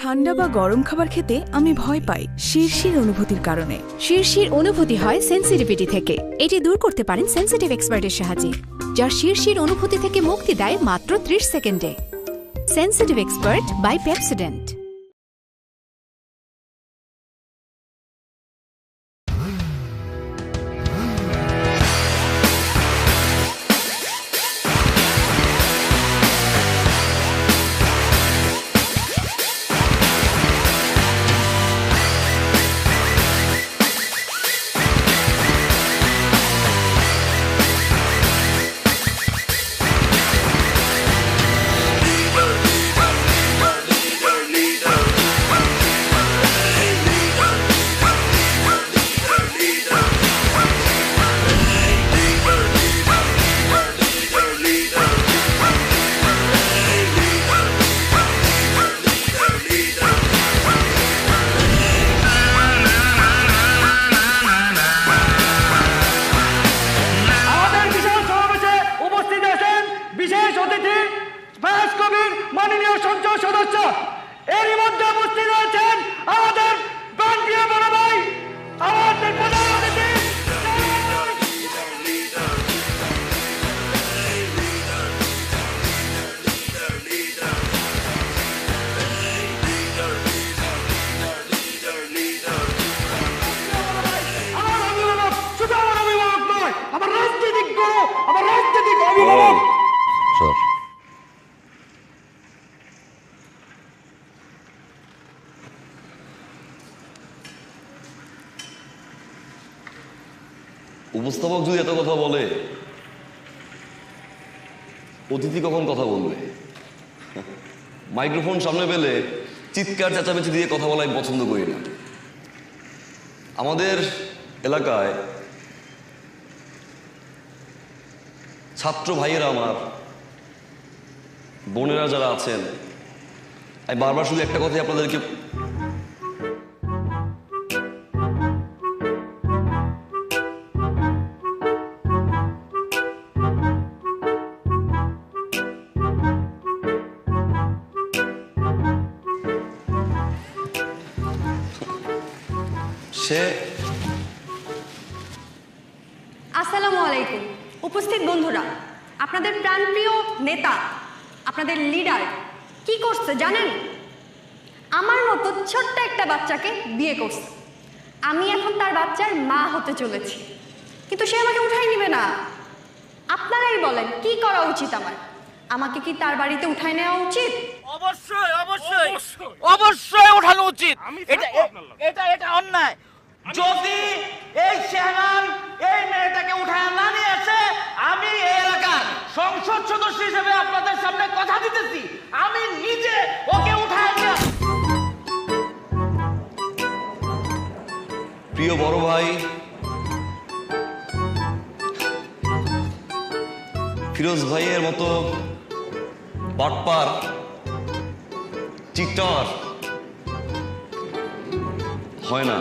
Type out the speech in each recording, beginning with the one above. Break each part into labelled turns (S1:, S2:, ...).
S1: ঠান্ডা বা গরম খাবার খেতে আমি ভয় পাই শিরশির অনুভূতির কারণে।
S2: শিরশির অনুভূতি হয় সেনসিটিভিটি থেকে। এটি দূর করতে পারেন সেনসিটিভ এক্সপার্টের সাহায্যে, যার শিরশির অনুভূতি থেকে মুক্তি দেয় মাত্র 30 সেকেন্ডে। Sensitive expert by Pepsodent.
S3: উপস্থাপক যদি এত কথা বলে, অতিথি কখন কথা বলবে? মাইক্রোফোন সামনে পেলে চিৎকার চেঁচামেচি দিয়ে কথা বলা আমি পছন্দ করি না। আমাদের এলাকায় ছাত্র ভাইয়েরা, আমার বোনেরা যারা আছেন, আমি বারবার শুধু একটা কথাই আপনাদেরকে
S4: আসসালামু আলাইকুম। উপস্থিত বন্ধুরা, আপনাদের প্রাণপ্রিয় নেতা, আপনাদের লিডার কি করছে জানেন? আমার মতো ছোট্ট একটা বাচ্চাকে বিয়ে করছে। আমি এখন তার বাচ্চার মা হতে চলেছি, কিন্তু সে আমাকে উঠাই নিবে না। আপনারাই বলেন কি করা উচিত আমার? আমাকে কি তার বাড়িতে উঠাই নেওয়া উচিত?
S5: অবশ্যই অবশ্যই অবশ্যই ওঠানো উচিত। এটা অন্যায়। যদি এই শেহনান এই মেয়েটাকে উঠায় না নিয়ে আসে, আমি এই এলাকার সংসদ সদস্য হিসেবে আপনাদের সামনে কথা দিতেছি, আমি নিজে ওকে উঠায় নিয়ে।
S3: প্রিয় বড় ভাই ফিরোজ ভাইয়ের মতো বাটপার, চিটার হয় না।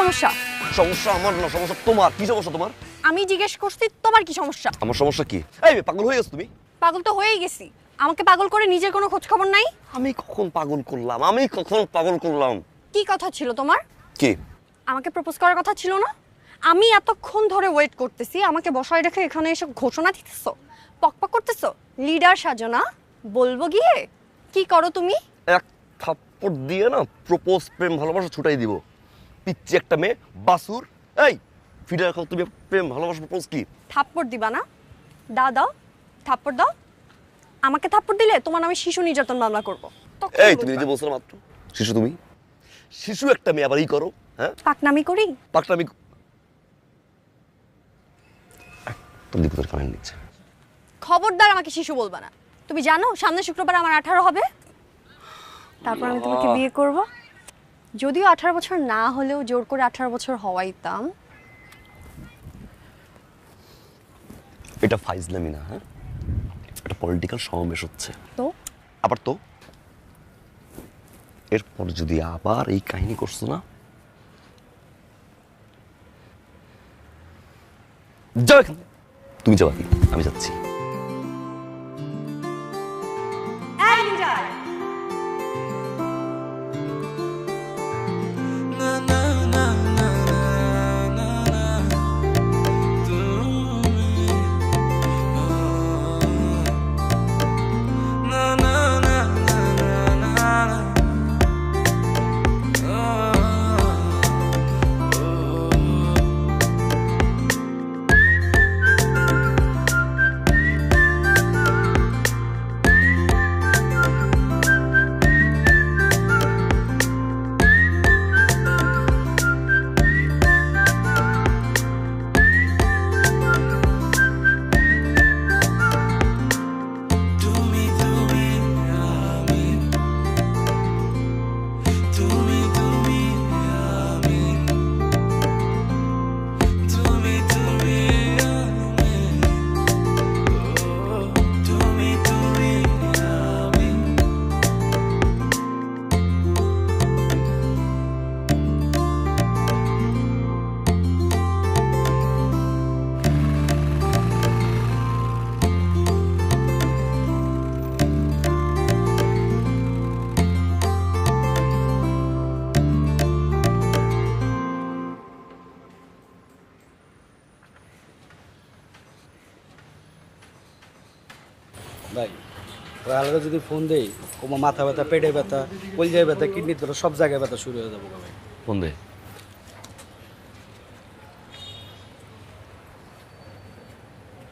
S4: সমস্যা?
S3: সমস্যা আমার না, সমস্যা তোমার। কি সমস্যা তোমার?
S4: আমি জিজ্ঞেস করছি তোমার কি সমস্যা?
S3: আমার সমস্যা কি? এই পাগল হয়ে গেছো তুমি?
S4: পাগল তো হয়েই গেছি। আমাকে পাগল করে নিজের কোনো খোঁজ খবর নাই?
S3: আমি কখন পাগল করলাম? আমি কখন পাগল করলাম?
S4: কি কথা ছিল তোমার?
S3: কি?
S4: আমাকে প্রপোজ করার কথা ছিল না? আমি এতক্ষণ ধরে ওয়েট করতেছি, আমাকে বসায় রেখে এখানে এসে ঘোষণা দিতেছো, পকপক করতেছো। লিডার সাজো না? বলবো গিয়ে। কি করো তুমি?
S3: থাপ্পড় দিয়ে না প্রপোজ প্রেম ভালোবাসা ছুটাই দিব। পিচ্ছি একটা মেয়ে বাসুর। এই ফিডার খাও, তুমি প্রেম ভালোবাসা প্রপোজ কি?
S4: থাপ্পড় দিবা না? দাও দাও, থাপ্পড় দাও। আমাকে থাপ্পড় দিলে তোমার নামে শিশু নির্যাতন মামলা করবো। তখন
S3: এই
S4: বুঝবা।
S3: তুমি নিজে বলছো না মাত্র শিশু, তুমি শিশু একটা মেয়ে আবার ই করো, হ্যাঁ
S4: পাকনামি করি?
S3: পাকনামি। তুমি দিকে কানে নিচ্ছে।
S4: খবরদার আমাকে শিশু বলবা না। তুমি জানো সামনে শুক্রবার আমার 18 হবে, তারপর আমি তোমাকে বিয়ে করব। যদিও 18 বছর না হলেও জোর করে 18 বছর হওয়াইতাম।
S3: এটা ফাইজলামি না, হ্যাঁ এটা পলিটিক্যাল সমাবেশ হচ্ছে।
S4: তো
S3: আবার তো এরপর যদি আবার এই কাহিনী করছো না, যাও এখানে। তুমি যাবা কি? আমি যাচ্ছি।
S4: এই লিডার,
S6: ভাই ওই আলাদা যদি ফোন দেই তোমার মাথা ব্যথা, পেটে ব্যথা, কলজায় ব্যথা, কিডনির ব্যথা, সব জায়গায় ব্যথা শুরু হয়ে যাবো ভাই।
S3: ফোন দে।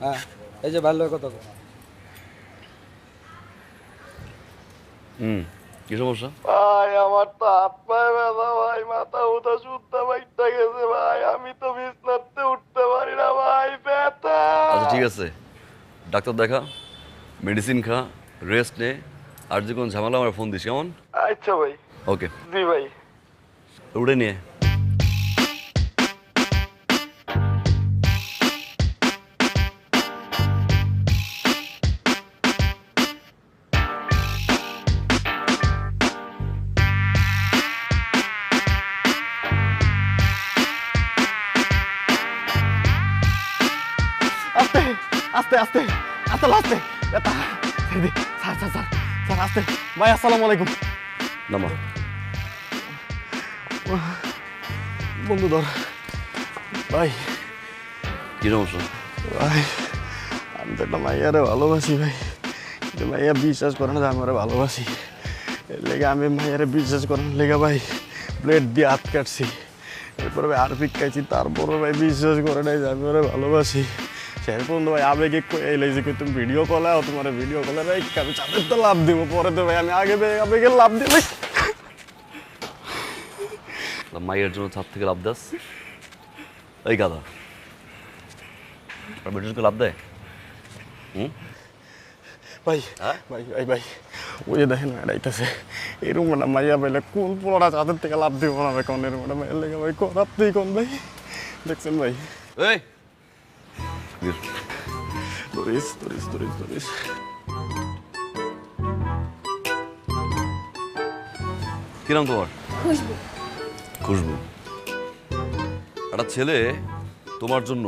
S6: হ্যাঁ এই যে ভালো কথা।
S3: কি সমস্যা?
S7: ভাই আমার তো হাত পায়ে ব্যথা ভাই, মাথা উঠা শুদ্ধা বাইটা গেছে ভাই, আমি তো বিছনাতে উঠতে পারি না ভাই, ব্যথা।
S3: আচ্ছা ঠিক আছে, ডাক্তার দেখা, মেডিসিন খা, রেস্ট নে, আর যে কোনো ঝামেলা আমার ফোন দিস, কেমন?
S7: আচ্ছা ভাই।
S3: ওকে,
S7: জি ভাই।
S3: উড়ে নিয়ে।
S7: আস্তে আস্তে আস্তে আস্তে আস্তে ব্যথা। স্যার স্যার স্যার স্যার আস্তে। ভাই আসসালামু আলাইকুম।
S3: নামা।
S7: বন্ধু ধর। ভাই
S3: কি সমস্যা?
S7: ভাই আমি তো একটা মাইয়ারে ভালোবাসি ভাই, কিন্তু মাইয়া বিশ্বাস করে না যে আমি ওরা ভালোবাসি। এর লেগে আমি মাইয়ারে বিশ্বাস করার লেগে ভাই ব্লেড দিয়ে হাত কাটছি, এরপরে ভাই আরপিক খাইছি, তারপরে ভাই বিশ্বাস করে নাই যে আমি ওরা ভালোবাসি। শেষ পর্যন্ত ভাই আবেগে এই লাগছে কি তুমি ভিডিও কল আও, তোমার ভিডিও কলে ভাই আমি চাঁদের তো লাভ দিব, পরে তো ভাই আমি আগে আবেগে লাভ দিলে
S3: মায়ের জন্য ছাদ থেকে লাভ দাস? এই গাদা আর বেটিকে লাভ দেয়?
S7: ভাই
S3: হ্যাঁ?
S7: ভাই ভাই ভাই ওই যে দেখেন এটাইতেছে এরকম একটা মাইয়া পাইলে কোন পোলাটা চাঁদের থেকে লাভ দিব না ভাই, কোন এরকম একটা মাইয়া লেগে ভাই কোন আপনি কোন ভাই দেখছেন ভাই?
S3: এই
S7: ধরিস ধরিস ধরিস ধরিস।
S3: কি নাম তোমার?
S4: খুশবু।
S3: খুশবু। একটা ছেলে তোমার জন্য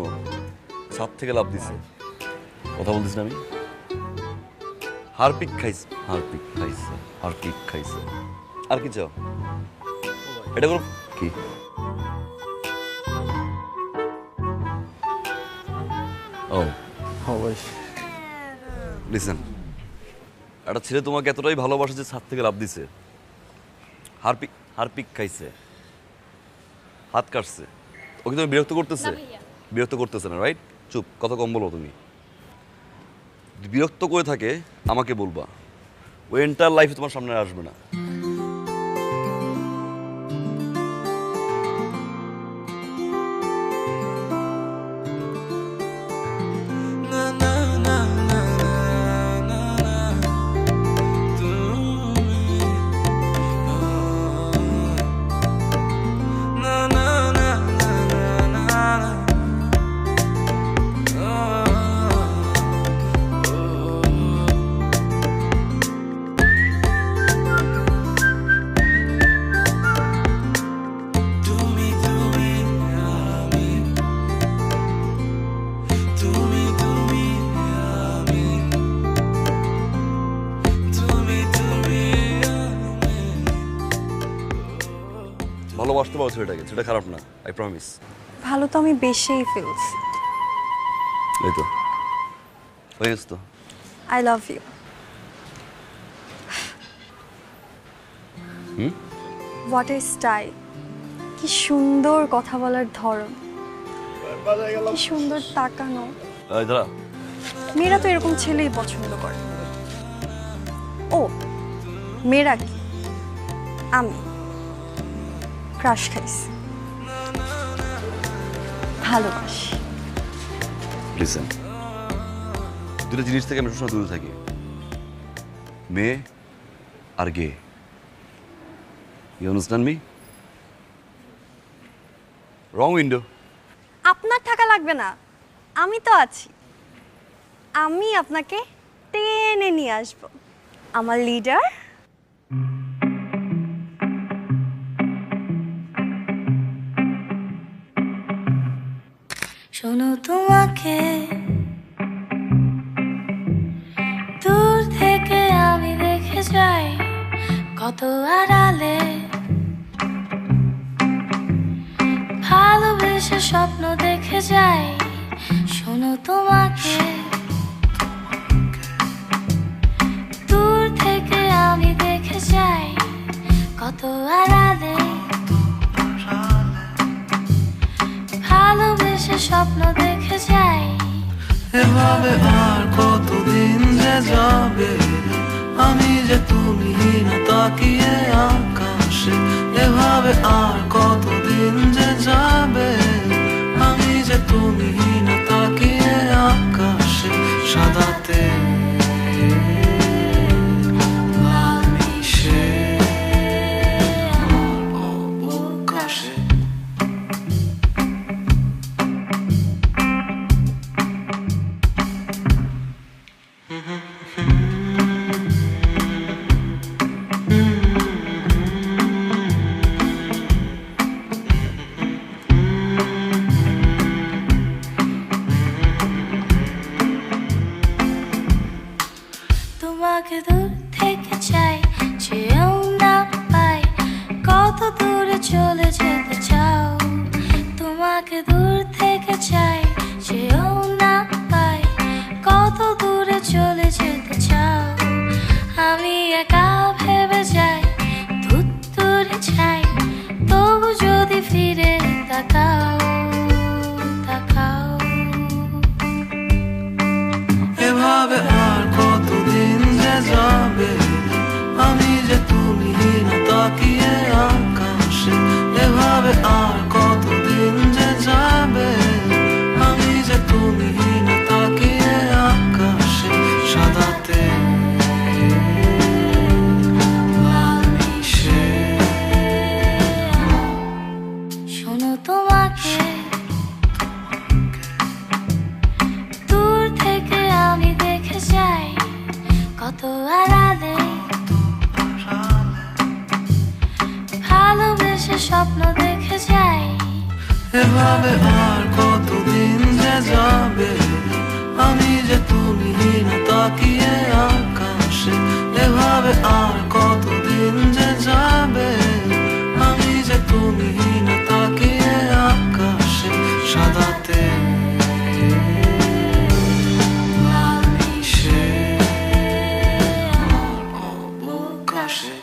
S3: ছাদ থেকে লাভ দিছে, কথা বলতেছি না আমি? হারপিক খাইছে, হারপিক খাইছে, হারপিক খাইছে। আর কি চাও? এটা কোনো কি? ও
S7: হ্যাঁ ভাই।
S3: লিসেন, একটা ছেলে তোমাকে এতটাই ভালোবাসে যে ছাদ থেকে লাভ দিছে, হারপিক খাইছে, হাত কাটছে, ওকে তুমি বিরক্ত করতেছে? বিরক্ত করতেছে না, রাইট? চুপ, কথা কম বলো তুমি। যদি বিরক্ত করে থাকে আমাকে বলবা, ওই এন্টার লাইফে তোমার সামনে আসবে না। ভালোবাসতে পারো ছেলেটাকে, সেটা খারাপ না, আই প্রমিস।
S4: ভালো তো আমি বেশিই ফিলস।
S3: এই তো হয়ে গেছে তো।
S4: I love you. What a style! কি সুন্দর কথা বলার ধরন, কি সুন্দর তাকানো।
S3: এই দাঁড়া,
S4: মেয়েরা তো এরকম ছেলেই পছন্দ করে। ও মেয়েরা কি, আমি ক্রাশ খাইছি, ভালোবাসি।
S3: লিসেন, দুটো জিনিস থেকে আমি সবসময় দূরে থাকি, মেয়ে আর gay. You understand me? Wrong window.
S4: আপনার টাকা লাগবে না, আমি তো আছি। আমি আপনাকে টেনে নিয়ে আসবো, আমার লিডার।
S8: শোনো, তোমাকে দূর থেকে আমি দেখে যাই, কত আড়ালে ভালোবেসে স্বপ্ন দেখে যাই। শোনো, তোমাকে দূর থেকে আমি দেখে যাই, কত আড়ালে ভালোবেসে স্বপ্ন দেখে যাই।
S9: এভাবে আর কতদিন যে যাবে, আমি যে তুমি না তাকিয়ে আকাশে। এভাবে আর কতদিন যে যাবে, আমি যে তুমি না তাকিয়ে আকাশে। সাদাতে লাল মিশে আমার অবকাশে।
S8: তোমাকে দূর থেকে চাই, চেয়েও না পাই, কত দূরে চলে যেতে চাও। তোমাকে দূর থেকে চাই, চেয়েও না পাই, কত দূরে চলে যেতে চাও। আমি একা ভেবে যাই, দূরে চাই, তবু যদি ফিরে তাকাও, তাকাও।
S9: এভাবে আর কতদিন যে যাবে, আমি যে তুমি না তাকিয়ে আকাশে। এভাবে আর কতদিন যে যাবে, আমি যে তুমি না তাকিয়ে আকাশে। সাদাতে লাল মিশে
S8: শোনো, তোমাকে দূর থেকে আমি দেখে যাই, কত আড়ালে ভালোবেসে স্বপ্ন দেখে যাই।
S9: এভাবে আর কতদিন যে যাবে, আমি যে তুমি না তাকিয়ে আকাশে। এভাবে আর কতদিন যে যাবে, আমি যে তুমি না তাকিয়ে আকাশে। সাদাতে লাল মিশে আমার অবকাশে।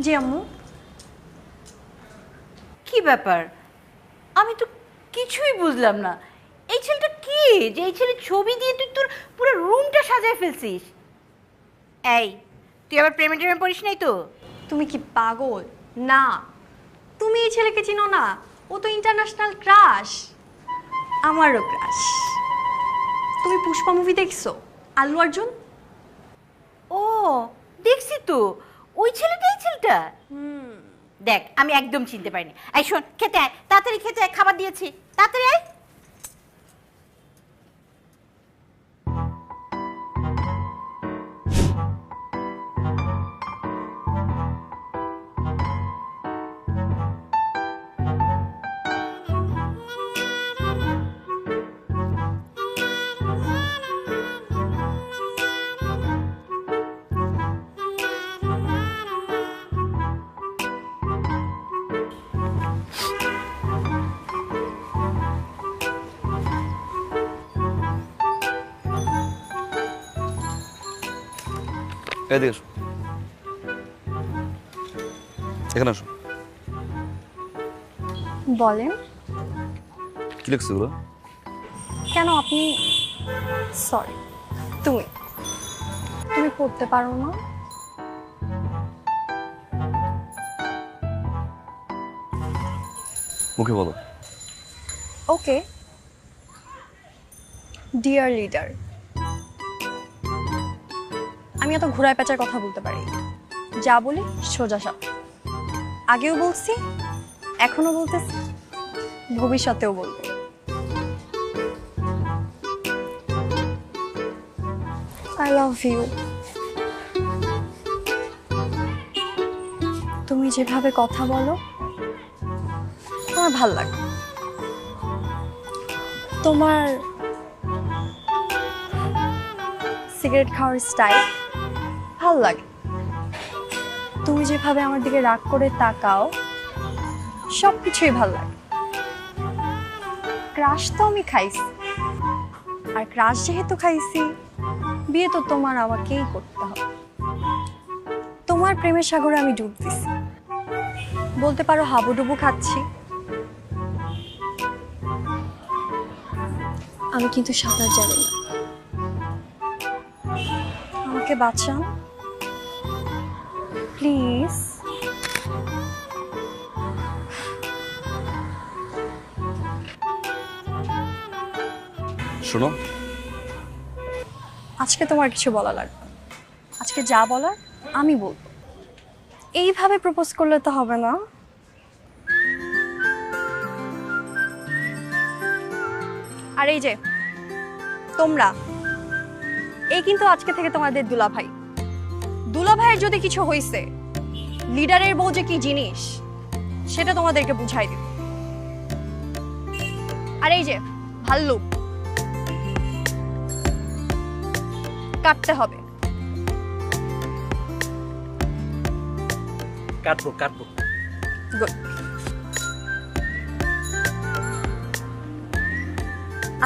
S4: জি আম্মু।
S10: কি ব্যাপার? আমি তো কিছুই বুঝলাম না। এই ছেলেটা কি যে এই ছেলে ছবি দিয়ে তুই তোর পুরো রুমটা সাজায় ফেলছিস? এই তুই আবার প্রেমে টেমে পড়িস নাই তো?
S4: তুমি কি পাগল? না, তুমি এই ছেলেকে চিনো না? ও তো ইন্টারন্যাশনাল ক্রাশ, আমারও ক্রাশ। তুমি পুষ্পা মুভি দেখছো? আল্লু অর্জুন।
S10: ও দেখছি তো, ওই ছেলেটা এই ছেলেটা। দেখ আমি একদম চিনতে পারিনি। এই শোন, খেতে আয়, তাড়াতাড়ি খেতে আয়, খাবার দিয়েছি, তাড়াতাড়ি আয়।
S3: এদিকে আসো, এখানে আসো।
S4: বলেন।
S3: কি লিখছো এগুলো?
S4: কেন আপনি? সরি, তুমি তুমি পড়তে পারো না?
S3: মুখে বলো।
S4: ওকে। ডিয়ার লিডার, আমি এত ঘোড়ায় পেঁচার কথা বলতে পারি, যা বলি সোজা সাপ। আগেও বলছি, এখনো বলতেছি, ভবিষ্যতেও বলবো। I love you. তুমি যেভাবে কথা বলো আমার ভাল লাগে। তোমার সিগারেট খাওয়ার স্টাইল ভাল লাগে। তুমি যেভাবে আমার দিকে রাগ করে তাকাও সব কিছুই ভাল লাগে। ক্রাশ তো আমি খাইছি, আর ক্রাশ যেহেতু খাইছি বিয়ে তো তোমার আমাকেই করতে হবে। তোমার প্রেমের সাগরে আমি ডুব দিছি, বলতে পারো হাবুডুবু খাচ্ছি। আমি কিন্তু সাঁতার জানি না, আমাকে বাঁচান প্লিজ।
S3: শোনো,
S4: আজকে তোমার কিছু বলা লাগবে না। আজকে যা বলার আমি বলবো। এইভাবে প্রপোজ করলে তো হবে না। আর এই যে তোমরা, এই কিন্তু আজকে থেকে তোমাদের দুলাভাই। দুলাভাইয়ের যদি কিছু হইছে, লিডারের বউ যে কি জিনিস সেটা তোমাদেরকে বুঝাই দিব। আর এই যে ভাল্লুক, কাটতে হবে।
S6: কাটবো কাটবো।
S4: গুড।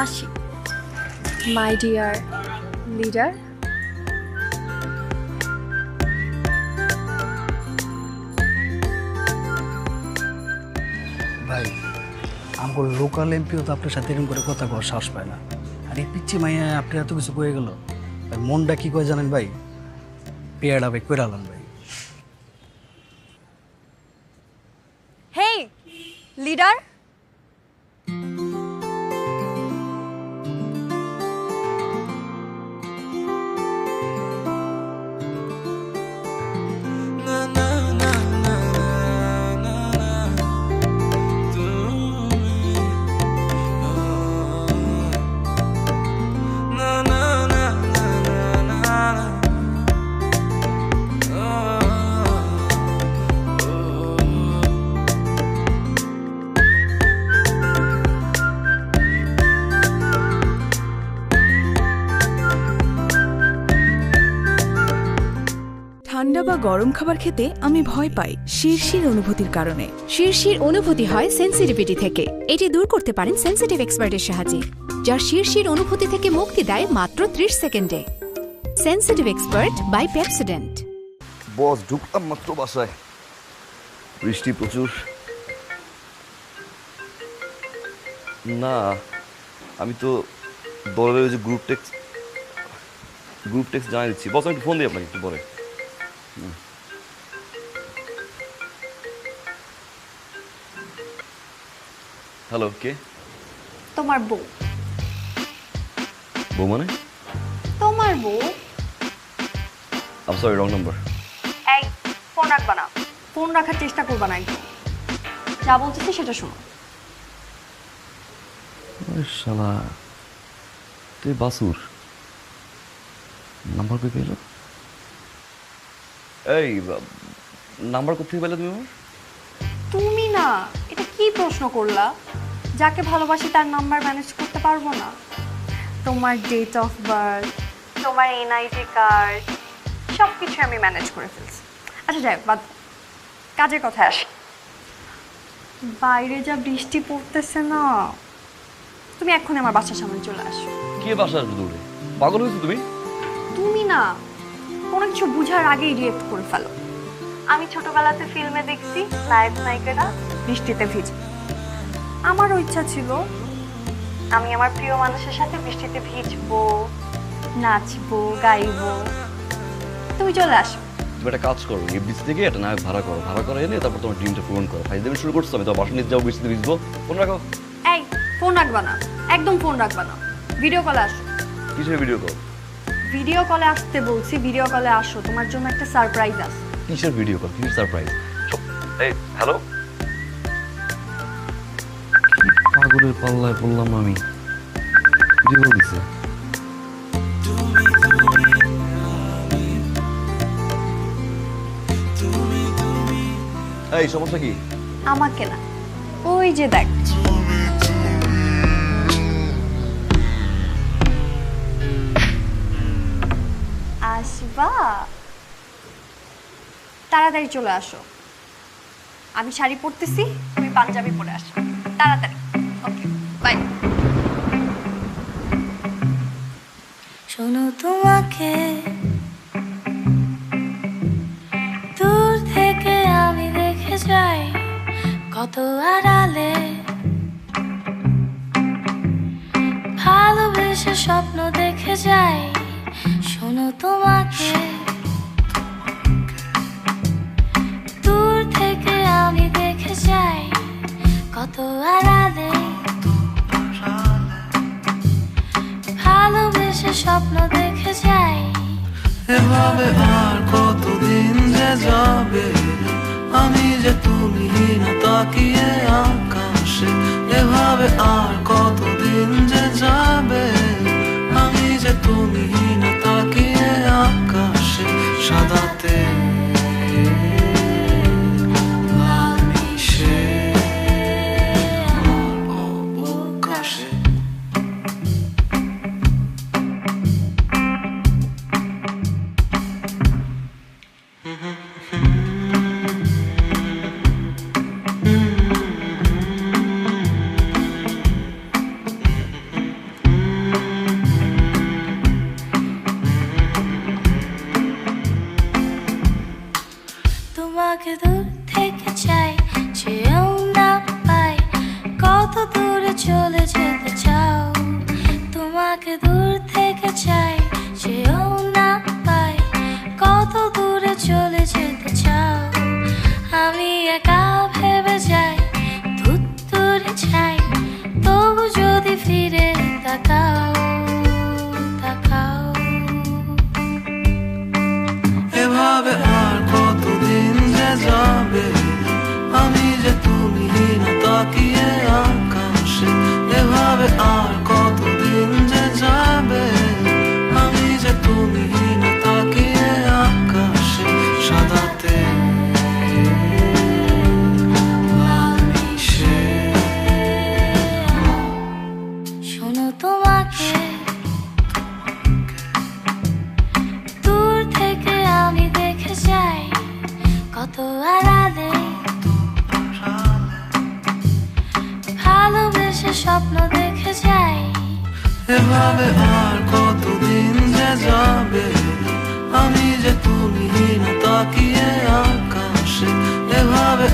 S4: আসি মাই ডিয়ার লিডার।
S6: ভাই, আমার লোকাল এমপিও তো আপনার সাথে এরকম করে কথা কওয়ার সাহস পায় না। আর এই পিচ্ছি মাইয়া আপনি এত কিছু কয়ে গেল, মনটা কি কয় জানেন ভাই? পেয়ারা ভাই কইরা আলাম ভাই।
S4: হেই লিডার,
S1: ঠান্ডা বা গরম খাবার খেতে আমি ভয় পাই শিরশির অনুভূতির কারণে।
S2: শিরশির অনুভূতি হয় সেন্সিটিভিটি থেকে। এটি দূর করতে পারেন সেন্সিটিভ এক্সপার্টের সাহায্যে, যা শিরশির অনুভূতি থেকে মুক্তি দেয় মাত্র 30 সেকেন্ডে। Sensitive expert by Pepsodent.
S3: Boss ঢুকলাম মাত্র বাসায়, বৃষ্টি প্রচুর। না, আমি তো দলের ওই যে গ্রুপ টেক্সট জানিয়ে দিচ্ছি। বস, আমি একটু ফোন দিই আপনাকে একটু পরে। হ্যালো, কে?
S4: তোমার বউ।
S3: বউ মানে?
S4: তোমার বউ।
S3: আম সরি, রং নাম্বার।
S4: এই, ফোন রাখবা না, ফোন রাখার চেষ্টা করবা না একদম। যা বলতেছি সেটা শোনো।
S3: শালা, তুই বাসুর নাম্বার কই পেলো? এই নাম্বার কোথায় পেলে তুমি আমার?
S4: তুমি না, এটা কি প্রশ্ন করলা? যাকে ভালোবাসি তার নাম্বার ম্যানেজ করতে পারবো না? তোমার ডেট অফ বার্থ, তোমার এনআইডি কার্ড, সব কিছু আমি ম্যানেজ করে ফেলছি। আচ্ছা যাই হোক, বাদ, কাজের কথায় আসি। বাইরে যা বৃষ্টি পড়তেছে না, তুমি এক্ষুনি আমার বাসার সামনে চলে আসো।
S3: কে বাসা আসবে দৌড়ে? পাগল হয়েছো তুমি?
S4: তুমি না, কোনো কিছু বুঝার আগেই রিয়েক্ট করে ফেলো। আমি ছোটবেলাতে ফিল্মে দেখছি নায়ক নায়িকারা বৃষ্টিতে ভিজে। আমারও ইচ্ছা ছিল আমি আমার প্রিয় মানুষের সাথে বৃষ্টিতে ভিজবো, নাচবো, গাইবো। তুমি চলে আসো।
S3: তুমি একটা কাজ করো, এই বৃষ্টি থেকে একটা নায়ক ভাড়া করো, ভাড়া করে এনে তারপর তোমার ড্রিমটা পূরণ করো। ভাই দেবে শুরু করছো, আমি তো বাসা নিয়ে যাবো, বৃষ্টিতে ভিজবো। ফোন রাখো।
S4: এই, ফোন রাখবা না, একদম ফোন রাখবা না। ভিডিও কলে আসো।
S3: কিসের ভিডিও কল?
S4: ভিডিও কলে আসতে বলছি, ভিডিও কলে আসো, তোমার জন্য একটা সারপ্রাইজ আছে।
S3: কিসের ভিডিও কল? কিসের সারপ্রাইজ? এই হ্যালো, পাগলের পাল্লায় বললাম আমি। ভিডিও কল দিছে। এই সমস্যা কি?
S4: আমাকে না, ওই যে দেখ। আসবা? তাড়াতাড়ি চলে আসো। আমি শাড়ি পরতেছি, তুমি পাঞ্জাবি পরে আসো। তাড়াতাড়ি। ওকে, বাই।
S8: শোনো, তোমাকে দূর থেকে আমি দেখে যাই কত আড়ালে, ভালোবেসে স্বপ্ন দেখে যাই। শোনো, তোমাকে দূর থেকে আমি দেখে যাই কত আড়ালে, ভালোবেসে স্বপ্ন দেখে যাই।
S9: এভাবে আর কতদিন যে যাবে, আমি যে তুমি না তাকিয়ে আকাশে। এভাবে আর কতদিন যে যাবে, আমি যে তুমি না তাকিয়ে আকাশে। সাদাতে লাল মিশে আমার অবকাশে।
S8: তোমাকে দূর থেকে চাই, চেয়েও না পাই কত দূরে চলে যেতে চাও। তোমাকে দূর থেকে চাই, চেয়েও না পাই কত দূরে চলে যেতে চাও। আমি একা ভেবে যাই, দূরে চাই, তবু যদি ফিরে তাকাও, তাকাও।
S9: এভাবে আর কতদিন যে যাবে, আমি যে তুমি না তাকিয়ে আকাশে। এভাবে আর কতদিন যে যাবে, আমি যে তুমি না তাকিয়ে আকাশে। সাদাতে লাল মিশে
S8: শোনো, তোমাকে দূর থেকে আমি দেখে যাই কত আড়ালে, ভালোবেসে স্বপ্ন দেখে যাই।
S9: এভাবে আর কতদিন যে যাবে, আমি যে তুমি না তাকিয়ে আকাশে। এভাবে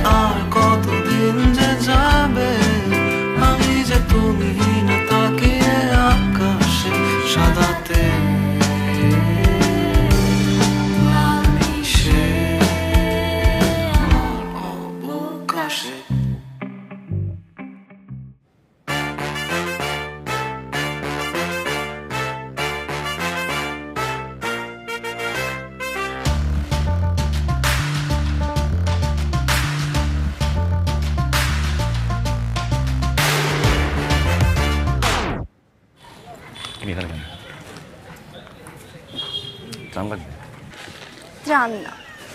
S4: জান না,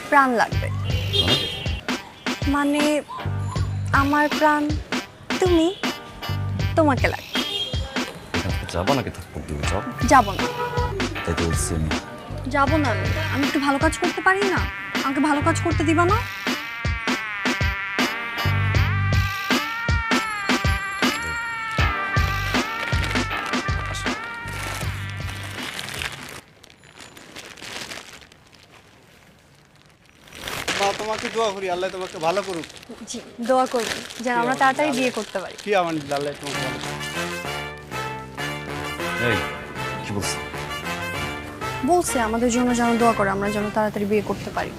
S4: প্রাণ লাগবে। মানে আমার প্রাণ তুমি, তোমাকে লাগবে।
S3: এখান থেকে যাবা নাকি থাকবো? যাও।
S4: যাবো না।
S3: তাই তো বলছি আমি।
S4: যাবো না, আমি একটু ভালো কাজ করতে পারি না? আমাকে ভালো কাজ করতে দিবা না?
S11: তোমাকে দোয়া করি আল্লাহ তোমাকে ভালো করুক।
S4: জি, দোয়া করবেন যেন আমরা তাড়াতাড়ি বিয়ে করতে পারি।
S11: কি আমার আল্লাহ তোমাকে ভালো করুক।
S3: এই কি বলছ?
S4: বলছে আমাদের জন্য যেন দোয়া করে, আমরা যেন তাড়াতাড়ি বিয়ে করতে পারি।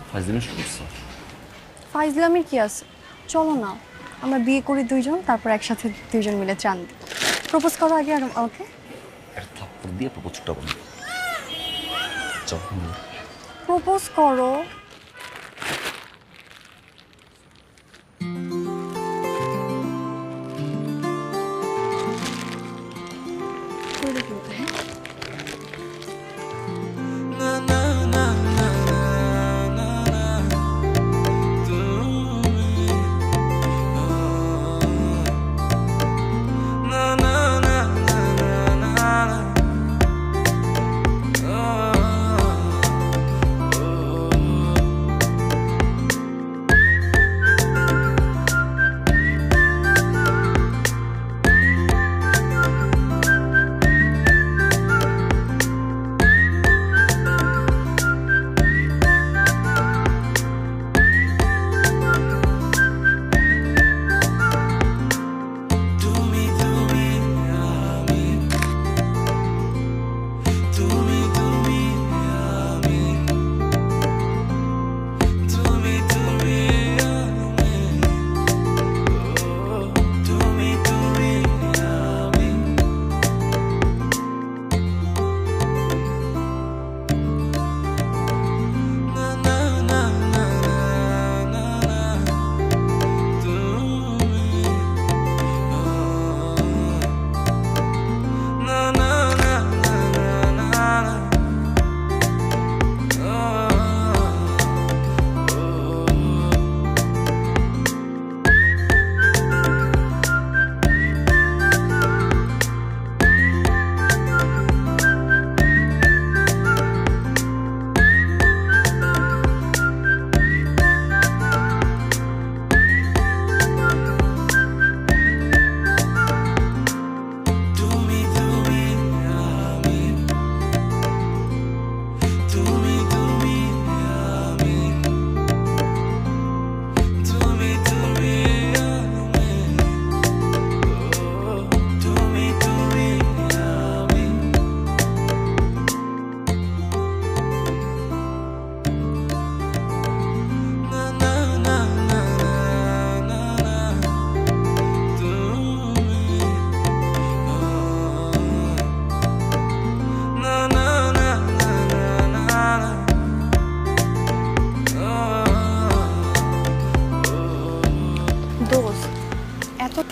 S3: ফাইজলামি শুরু করছো?
S4: ফাইজলামির কি আছে, চলো না আমরা বিয়ে করি দুইজন, তারপর একসাথে দুইজন মিলে চান দিই। প্রপোজ করো আগে আর আমাকে।
S3: একটা থাপ্পড় দিয়ে প্রপোজটা করো। চল।
S4: প্রপোজ করো।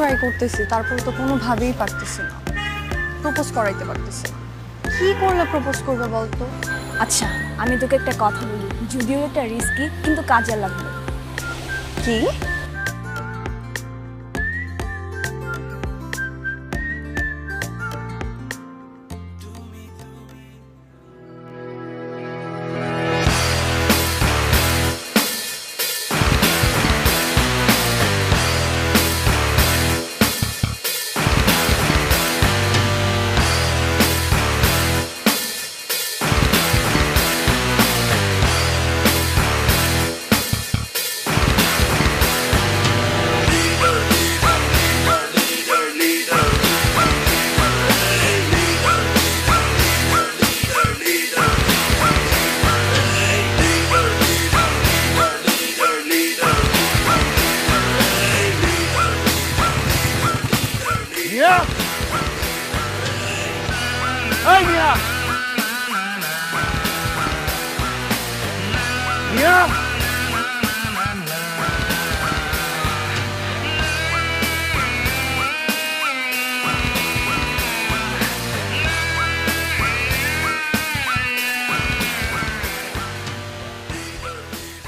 S4: ট্রাই করতেছি, তারপর তো কোনোভাবেই পারতেছি না, প্রপোজ করাইতে পারতেছি না। কি করলে প্রপোজ করবে বলতো?
S1: আচ্ছা আমি তোকে একটা কথা বলি, যদিও এটা রিস্কি কিন্তু কাজে লাগবে।
S4: কি?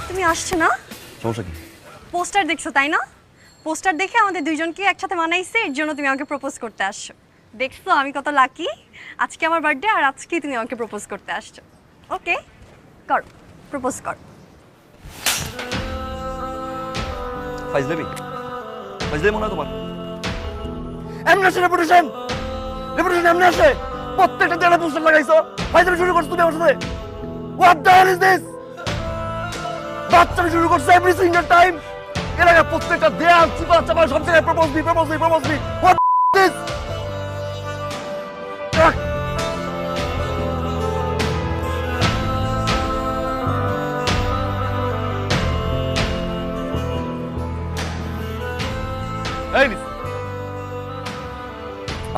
S4: তুমি আসছো না?
S3: সমস্যা কি?
S4: পোস্টার দেখছো তাই না? পোস্টার দেখে আমাদের দুইজনকে একসাথে মানাইছে, এর জন্য তুমি আমাকে প্রপোজ করতে আসছো। দেখছো আমি কত লাকি, আজকে আমার বার্থডে আর আজকেই তুমি আমাকে প্রপোজ করতে আসছো। ওকে কর, প্রপোজ কর।
S3: ফাইজলামি মনে হয় তোমার?
S7: এমনি আসে রেপুটেশন এমনি আসে। প্রত্যেকটা জায়গায় পোস্টার লাগাইছো, ফাইজলামি শুরু করছো তুমি আমার সাথে। What the hell is this? বাচ্চারা শুরু করছে এভরি সিঙ্গেল টাইম। এর আগে প্রত্যেকটা দেয়াল চিপা চাপা সব জায়গায় প্রপোজ মি। What this?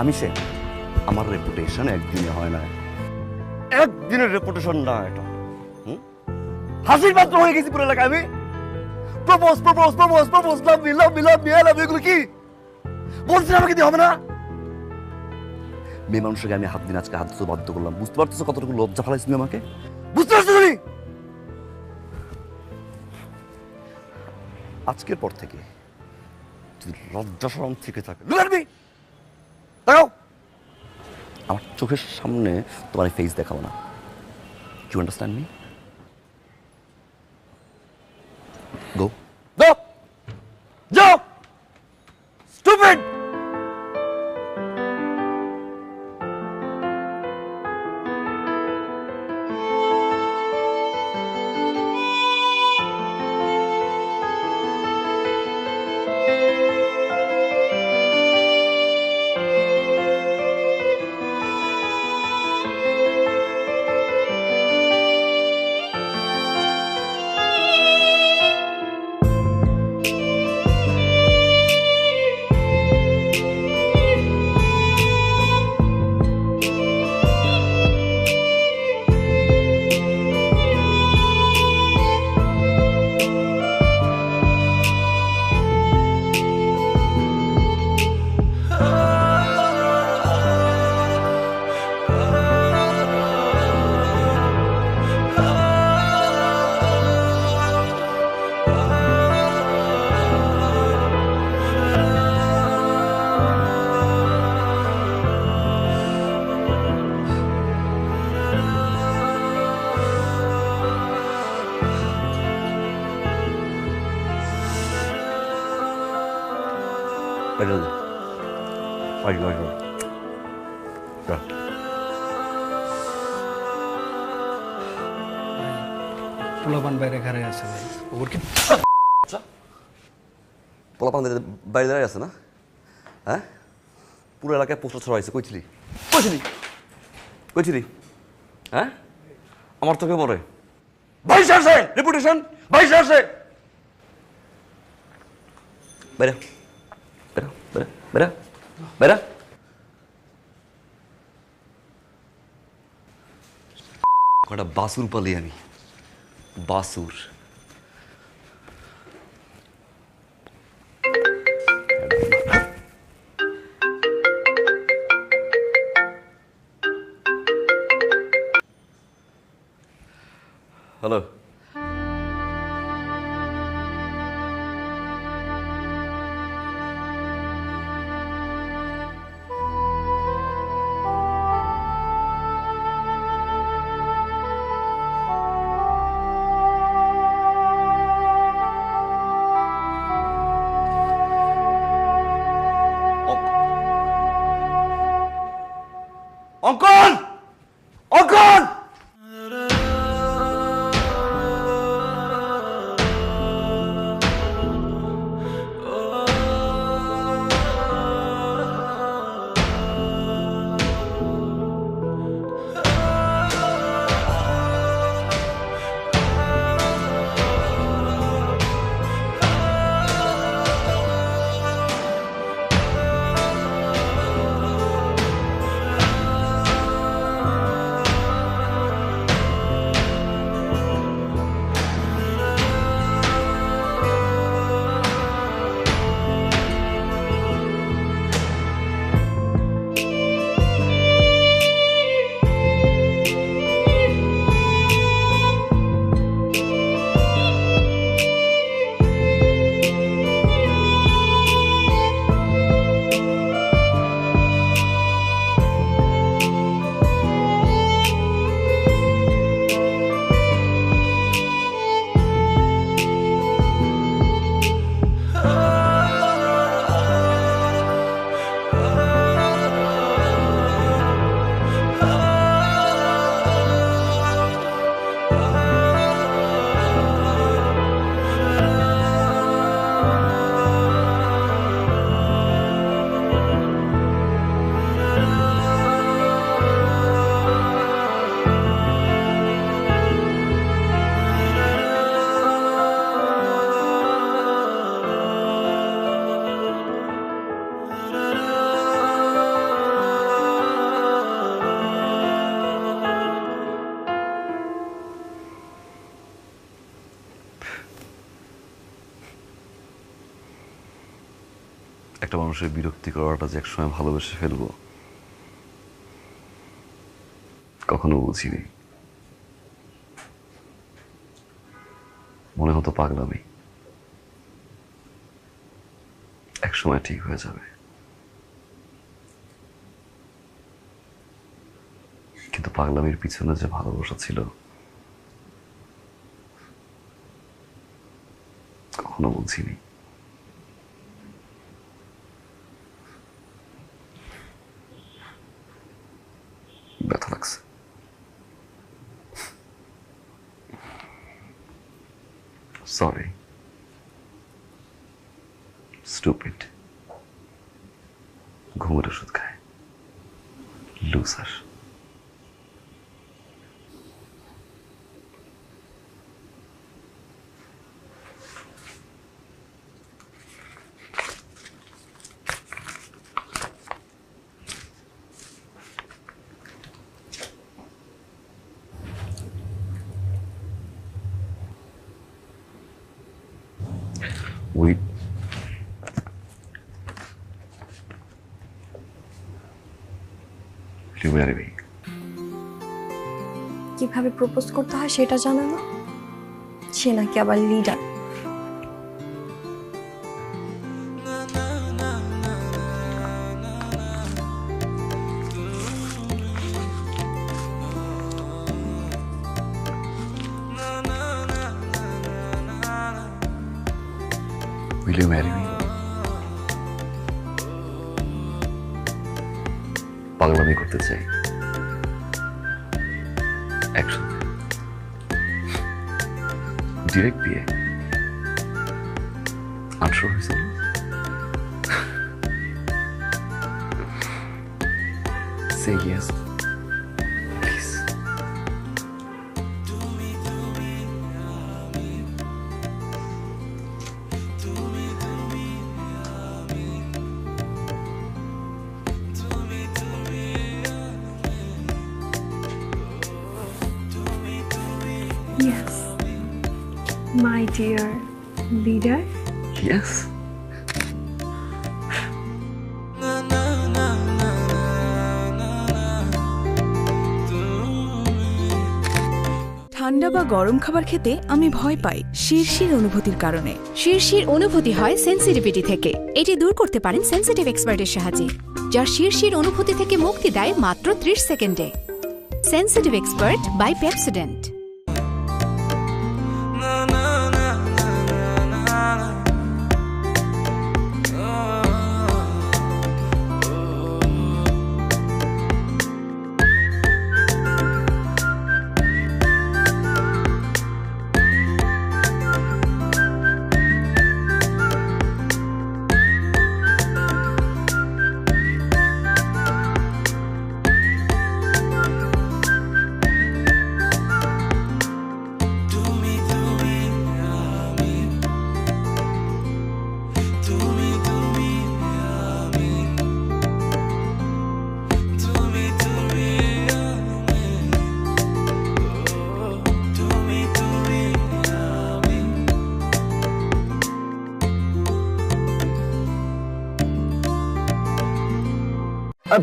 S7: আমি সে, আমার রেপুটেশন একদিনে হয় না, একদিনের রেপুটেশন না এটা। হাসির পাত্র হয়ে গেছি পুরো এলাকায় আমি। প্রপোজ লাভ এগুলো কি বলছি? আমাকে দিয়ে হবে না? মেয়ে মানুষকে আমি হাত দিন আজকে হাত ধরতে বাধ্য করলাম। বুঝতে পারছো কতটুকু লজ্জা ফেলাইছি তুমি আমাকে? বুঝতে পারছো তুমি? আজকের পর থেকে যদি লজ্জা শরম থেকে থাকে, দেখো আমার চোখের সামনে তোমার ফেস দেখাবো না। You understand me? গো যাও স্টুপিড।
S6: পোলাপান বাইরে ঘরে আছে ভাই। ওর কি
S3: পোলাপান বাইরে দাঁড়ায় আছে না? হ্যাঁ, পুরো এলাকায় পোস্টার ছড়াইছে। কইছিলি হ্যাঁ? আমার তোকে মরে ভাই আসে রেপুটেশন, ভাই আসে। বেরা বেরা বেরা বেরা বেরা। কটা বাসুর পালি আমি, বাসুর। হ্যালো, অঙ্কন অঙ্কন। একটা মানুষের বিরক্তি করাটা যে একসময় ভালোবেসে ফেলবো কখনো বুঝিনি। মনে হতো পাগলামি, একসময় ঠিক হয়ে যাবে, কিন্তু পাগলামির পিছনে যে ভালোবাসা ছিল কখনো বুঝিনি। ব্যথা লাগছে। Sorry, stupid. ঘুমের ওষুধ খায়, loser. Will you marry me?
S4: কিভাবে প্রপোজ করতে হয় সেটা জানে না, সে নাকি আবার leader.
S3: Will you marry me? পাগলামি করতে চাই একসাথে, ডিরেক্ট বিয়ে। 18 হয়েছে। Say yes, please.
S4: Yes, my dear leader.
S3: Yes.
S1: ঠান্ডা বা গরম খাবার খেতে আমি ভয় পাই শিরশির অনুভূতির কারণে।
S2: শিরশির অনুভূতি হয় সেন্সিটিভিটি থেকে। এটি দূর করতে পারেন সেন্সিটিভ এক্সপার্টের সাহায্যে, যার শিরশির অনুভূতি থেকে মুক্তি দেয় মাত্র 30 সেকেন্ডে। Sensitive expert by Pepsodent.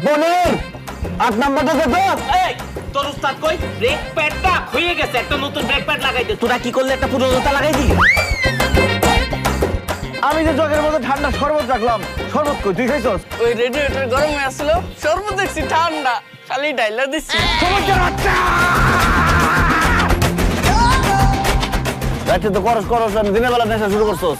S5: পনির 8 নাম্বারটা দে। এই তোর উস্তাদ কই? ব্রেক প্যাডটা হয়ে গেছে, একটা নতুন ব্রেক প্যাড লাগাই দে। তোরা কি করলে? একটা পুরোনোটা লাগাই দিলি।
S7: আমি যে জগের মধ্যে ঠান্ডা শরবত রাখলাম, শরবত কই তুই খাইছস?
S12: ওই রেডিয়েটর গরম হয়ে আসছিল, শরবত দেখছি ঠান্ডা, খালি ডাইলা দিচ্ছি।
S7: রাতে তো করস আমি দিনের বেলা নেশা শুরু করছস।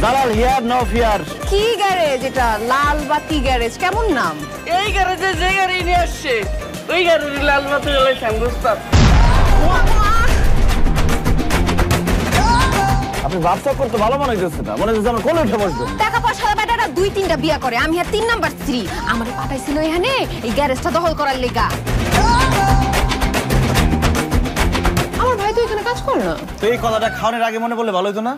S7: Jalal here no fear.
S10: কি গ্যারেজ এটা? লাল বাতি গ্যারেজ, কেমন নাম?
S12: এই গ্যারেজে যে গাড়ি নিয়ে আসছে ওই গাড়ির লাল বাতি জ্বলাইছেন বুঝতাম।
S7: আপনি ব্যবসা করতে ভালো মনে হইতেছে না, মনে হচ্ছে আমার কোলে উঠে বসবে।
S10: টাকা পয়সা বেটাটা 2-3টা বিয়া করে, আমি আর 3 নাম্বার স্ত্রী। আমারে পাঠাইছিল এখানে এই গ্যারেজটা দখল করার লেগা। আমার ভাই তো এখানে কাজ করে না।
S7: তো এই কথাটা খাওয়ানোর আগে মনে পড়লে ভালো হতো না?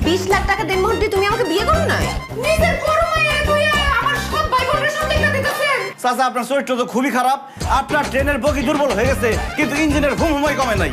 S4: 20 লাখ টাকা দেনমোহর দিয়ে তুমি আমাকে বিয়ে করো না? নিজের বড় মায়ের তুই আমার সব ভাই বোনের সাথে দেখা দিতেছেন।
S11: চাচা আপনার চরিত্র তো খুবই খারাপ। আপনার ট্রেনের বগি দুর্বল হয়ে গেছে কিন্তু ইঞ্জিনের হুম হুমাই কমে নাই।